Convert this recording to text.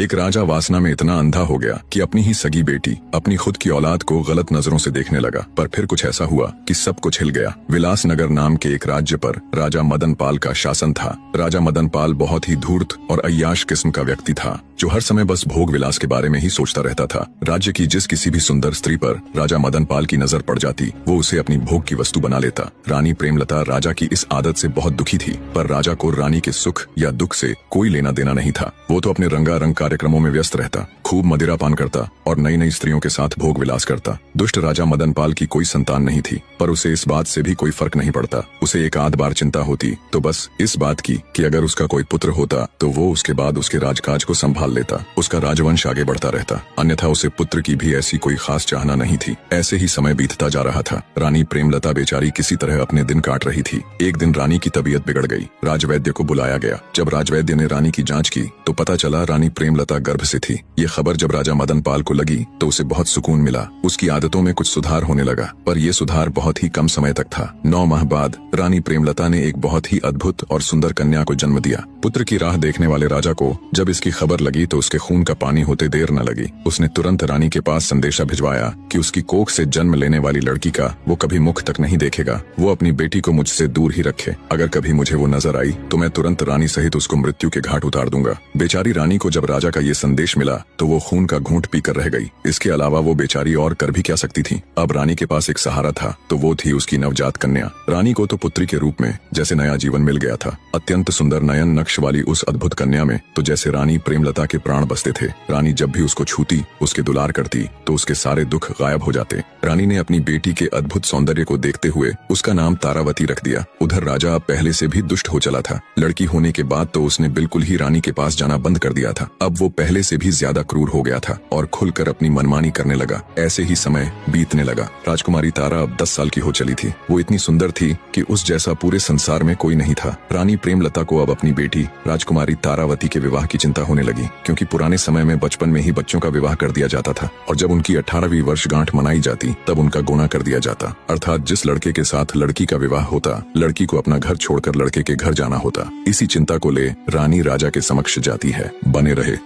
एक राजा वासना में इतना अंधा हो गया कि अपनी ही सगी बेटी अपनी खुद की औलाद को गलत नजरों से देखने लगा। पर फिर कुछ ऐसा हुआ कि सब कुछ हिल गया। विलासनगर नाम के एक राज्य पर राजा मदन पाल का शासन था। राजा मदन पाल बहुत ही धूर्त और अय्याश किस्म का व्यक्ति था, जो हर समय बस भोग विलास के बारे में ही सोचता रहता था। राज्य की जिस किसी भी सुंदर स्त्री पर राजा मदन पाल की नजर पड़ जाती, वो उसे अपनी भोग की वस्तु बना लेता। रानी प्रेमलता राजा की इस आदत से बहुत दुखी थी, पर राजा को रानी के सुख या दुख से कोई लेना देना नहीं था। वो तो अपने रंगारंग कार्यक्रमों में व्यस्त रहता, खूब मदिरा पान करता और नई नई स्त्रियों के साथ भोग विलास करता। दुष्ट राजा मदन पाल की कोई संतान नहीं थी, पर उसे इस बात से भी कोई फर्क नहीं पड़ता। उसे एक आध बार चिंता होती तो बस इस बात की कि अगर उसका कोई पुत्र होता तो वो उसके बाद उसके राजकाज को संभाल लेता, उसका राजवंश आगे बढ़ता रहता। अन्यथा उसे पुत्र की भी ऐसी कोई खास चाहना नहीं थी। ऐसे ही समय बीतता जा रहा था। रानी प्रेमलता बेचारी किसी तरह अपने दिन काट रही थी। एक दिन रानी की तबीयत बिगड़ गई। राजवैद्य को बुलाया गया। जब राजवैद्य ने रानी की जांच की तो पता चला रानी प्रेमलता गर्भ से थी। ये खबर जब राजा मदन पाल को लगी तो उसे बहुत सुकून मिला। उसकी आदतों में कुछ सुधार होने लगा, पर यह सुधार बहुत ही कम समय तक था। 9 माह बाद रानी प्रेमलता ने एक बहुत ही अद्भुत और सुंदर कन्या को जन्म दिया। पुत्र की राह देखने वाले राजा को जब इसकी खबर लगी तो उसके खून का पानी होते देर न लगी। उसने तुरंत रानी के पास संदेशा भिजवाया कि उसकी कोख से जन्म लेने वाली लड़की का वो कभी मुख तक नहीं देखेगा। वो अपनी बेटी को मुझसे दूर ही रखे। अगर कभी मुझे वो नजर आई तो मैं तुरंत रानी सहित उसको मृत्यु के घाट उतार दूंगा। बेचारी रानी को जब राजा का ये संदेश मिला तो वो खून का घूंट पीकर रह गई। इसके अलावा वो बेचारी और कर भी क्या सकती थी। अब रानी के पास एक सहारा था, तो वो थी उसकी नवजात कन्या। रानी को तो पुत्री के रूप में जैसे नया जीवन मिल गया था। अत्यंत सुंदर नयन नक्श वाली उस अद्भुत कन्या में तो जैसे रानी प्रेमलता के प्राण बसते थे। रानी जब भी उसको छूती, उसके दुलार करती तो उसके सारे दुख गायब हो जाते। रानी ने अपनी बेटी के अद्भुत सौंदर्य को देखते हुए उसका नाम तारावती रख दिया। उधर राजा पहले से भी दुष्ट हो चला था। लड़की होने के बाद तो उसने बिल्कुल ही रानी के पास जाना बंद कर दिया था। अब वो पहले से भी ज्यादा क्रूर हो गया था और खुलकर अपनी मनमानी करने लगा। ऐसे ही समय बीतने लगा। राजकुमारी तारा अब 10 साल की हो चली थी। वो इतनी सुंदर थी कि उस जैसा पूरे संसार में कोई नहीं था। रानी प्रेमलता को अब अपनी बेटी राजकुमारी तारावती के विवाह की चिंता होने लगी, क्योंकि पुराने समय में बचपन में ही बच्चों का विवाह कर दिया जाता था और जब उनकी 18वीं वर्षगांठ मनाई जाती तब उनका गुना कर दिया जाता। अर्थात जिस लड़के के साथ लड़की का विवाह होता, लड़की को अपना घर छोड़कर लड़के के घर जाना होता। इसी चिंता को ले रानी राजा के समक्ष जाती है। बने रहे।